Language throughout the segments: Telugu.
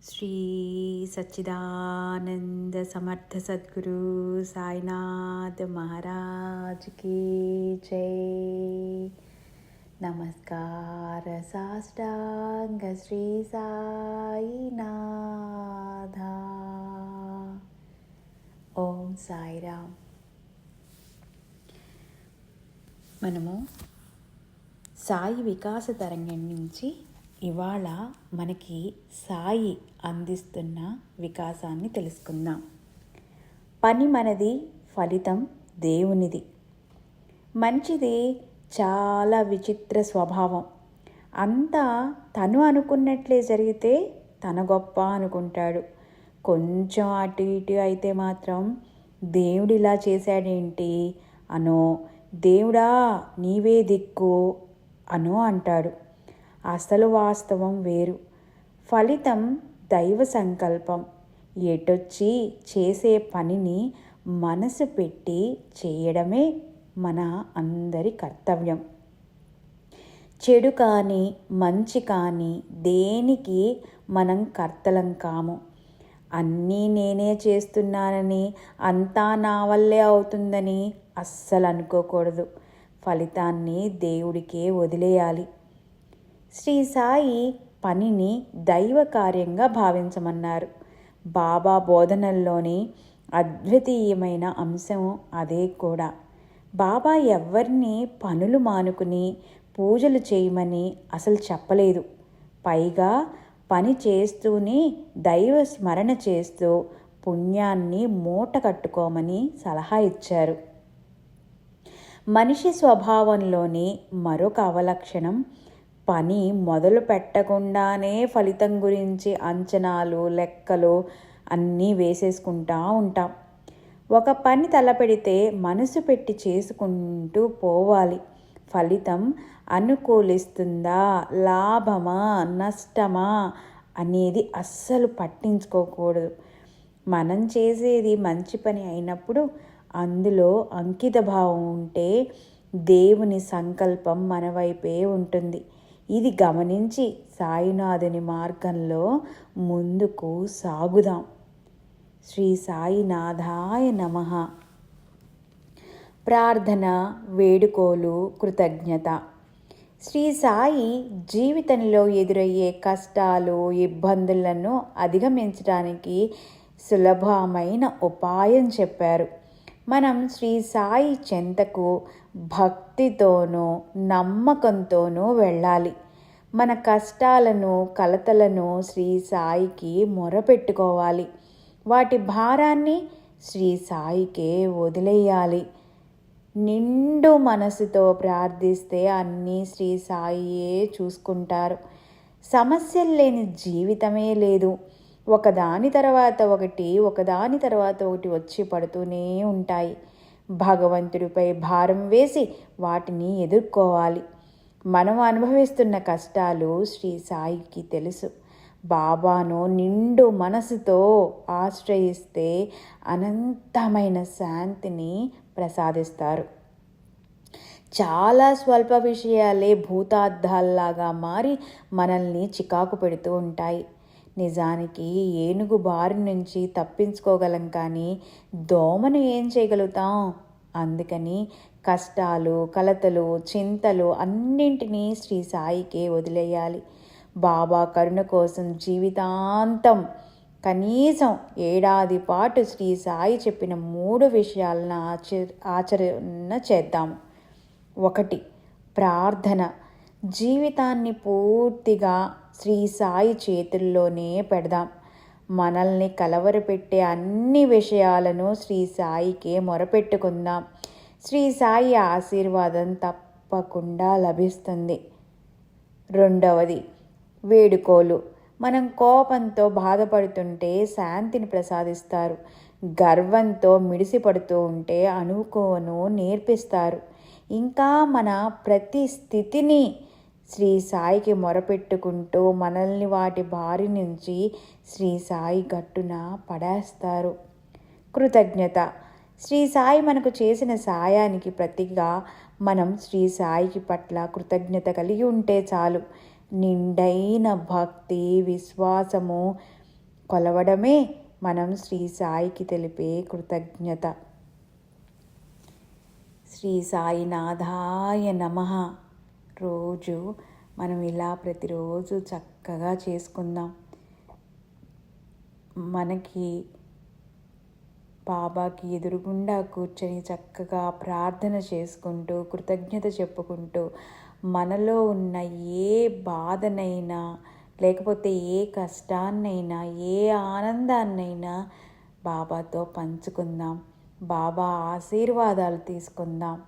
శ్రీ సచ్చిదానంద సమర్థ సద్గురు సాయినాథ్ మహారాజ్ की జై. నమస్కార సాష్టాంగ శ్రీ సాయినాథ. ఓం సాయిరామ్. మనము సాయి వికాస తరంగం నుంచి ఇవాళ మనకి సాయి అందిస్తున్న వికాసాన్ని తెలుసుకుందాం. పని మనది, ఫలితం దేవునిది. మంచిది చాలా విచిత్ర స్వభావం. అంతా తను అనుకున్నట్లే జరిగితే తన గొప్ప అనుకుంటాడు. కొంచెం అటు ఇటు అయితే మాత్రం దేవుడు ఇలా చేశాడేంటి అనో, దేవుడా నీవే దిక్కు అనో అంటాడు. అసలు వాస్తవం వేరు. ఫలితం దైవ సంకల్పం. ఎటొచ్చి చేసే పనిని మనసు పెట్టి చేయడమే మన అందరి కర్తవ్యం. చెడు కానీ మంచి కానీ దేనికి మనం కర్తలం కాము. అన్నీ నేనే చేస్తున్నానని, అంతా నా వల్లే అవుతుందని అస్సలు అనుకోకూడదు. ఫలితాన్ని దేవుడికే వదిలేయాలి. శ్రీ సాయి పనిని దైవ కార్యంగా భావించమన్నారు. బాబా బోధనల్లోని అద్వితీయమైన అంశం అదే కూడా. బాబా ఎవ్వరిని పనులు మానుకుని పూజలు చేయమని అసలు చెప్పలేదు. పైగా పని చేస్తూనే దైవ స్మరణ చేస్తూ పుణ్యాన్ని మూట కట్టుకోమని సలహా ఇచ్చారు. మనిషి స్వభావంలోని మరొక అవలక్షణం పని మొదలు పెట్టకుండానే ఫలితం గురించి అంచనాలు, లెక్కలు అన్నీ వేసేసుకుంటూ ఉంటాం. ఒక పని తలపెడితే మనసు పెట్టి చేసుకుంటూ పోవాలి. ఫలితం అనుకూలిస్తుందా, లాభమా, నష్టమా అనేది అస్సలు పట్టించుకోకూడదు. మనం చేసేది మంచి పని అయినప్పుడు అందులో అంకిత భావం ఉంటే దేవుని సంకల్పం మన వైపే ఉంటుంది. ఇది గమనించి సాయినాథుని మార్గంలో ముందుకు సాగుదాం. శ్రీ సాయినాథాయ నమః. ప్రార్థన, వేడుకోలు, కృతజ్ఞత. శ్రీ సాయి జీవితంలో ఎదురయ్యే కష్టాలు, ఇబ్బందులను అధిగమించడానికి సులభమైన ఉపాయం చెప్పారు. మనం శ్రీ సాయి చెంతకు భక్తితోనూ నమ్మకంతోనూ వెళ్ళాలి. మన కష్టాలను, కలతలను శ్రీ సాయికి మొరపెట్టుకోవాలి. వాటి భారాన్ని శ్రీ సాయికే వదిలేయాలి. నిండు మనసుతో ప్రార్థిస్తే అన్నీ శ్రీ సాయియే చూసుకుంటారు. సమస్యలు లేని జీవితమే లేదు. ఒకదాని తర్వాత ఒకటి వచ్చి పడుతూనే ఉంటాయి. భగవంతుడిపై భారం వేసి వాటిని ఎదుర్కోవాలి. మనం అనుభవిస్తున్న కష్టాలు శ్రీ సాయికి తెలుసు. బాబాను నిండు మనసుతో ఆశ్రయిస్తే అనంతమైన శాంతిని ప్రసాదిస్తారు. చాలా స్వల్ప విషయాలే భూతార్థాల్లాగా మారి మనల్ని చికాకు పెడుతూ ఉంటాయి. నిజానికి ఏనుగు బారి నుంచి తప్పించుకోగలం, కానీ దోమను ఏం చేయగలుగుతాం? అందుకని కష్టాలు, కలతలు, చింతలు అన్నింటినీ శ్రీ సాయికే వదిలేయాలి. బాబా కరుణ కోసం జీవితాంతం కనీసం 7 ఏడాది పాటు శ్రీ సాయి చెప్పిన 3 విషయాలను ఆచరణ చేద్దాం. 1. ప్రార్థన. జీవితాన్ని పూర్తిగా శ్రీ సాయి చేతుల్లోనే పెడదాం. మనల్ని కలవరపెట్టే అన్ని విషయాలను శ్రీ సాయికే మొరపెట్టుకుందాం. శ్రీ సాయి ఆశీర్వాదం తప్పకుండా లభిస్తుంది. 2. వేడుకోలు. మనం కోపంతో బాధపడుతుంటే శాంతిని ప్రసాదిస్తారు. గర్వంతో మిడిసిపడుతూ ఉంటే అనుకోను నేర్పిస్తారు. ఇంకా మన ప్రతి స్థితిని శ్రీ సాయికి మొరపెట్టుకుంటూ మనల్ని వాటి బారి నుంచి శ్రీ సాయి గట్టున పడేస్తారు. కృతజ్ఞత. శ్రీ సాయి మనకు చేసిన సాయానికి ప్రతిగా మనం శ్రీ సాయికి పట్ల కృతజ్ఞత కలిగి ఉంటే చాలు. నిండైన భక్తి, విశ్వాసము కొలవడమే మనం శ్రీ సాయికి తెలిపే కృతజ్ఞత. శ్రీ సాయినాథాయ నమః. రోజు మనం ఇలా ప్రతిరోజు చక్కగా చేసుకుందాం. మనకి బాబాకి ఎదురుగుండా కూర్చొని చక్కగా ప్రార్థన చేసుకుంటూ కృతజ్ఞత చెప్పుకుంటూ మనలో ఉన్న ఏ బాధనైనా లేకపోతే ఏ కష్టాన్నైనా ఏ ఆనందాన్నైనా బాబాతో పంచుకుందాం. బాబా ఆశీర్వాదాలు తీసుకుందాం.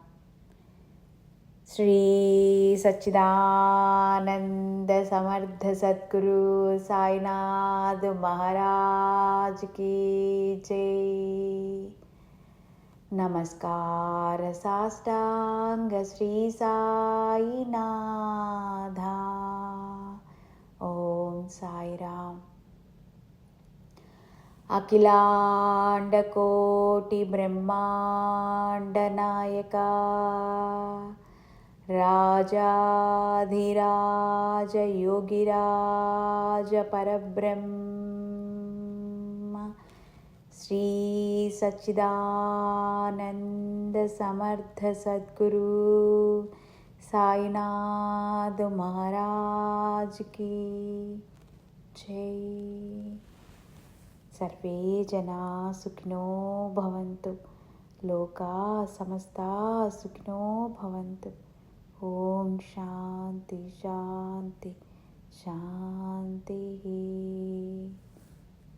శ్రీ సచ్చిదానంద సమర్థ సద్గురు సాయినాథ్ మహారాజ్ की जय. नमस्कार साष्टांग श्री साईनाथा. ओम साई राम. अखिलांड कोटि ब्रह्मांड नायका राजाधिराज योगिराज परब्रह्म श्री सच्चिदानंद समर्थ सद्गुरु साईनाथ महाराज की जय. सर्वे जना सुखिनो भवन्तु. लोका समस्ता सुखिनो भवन्तु. ओम शांति शांति शांति.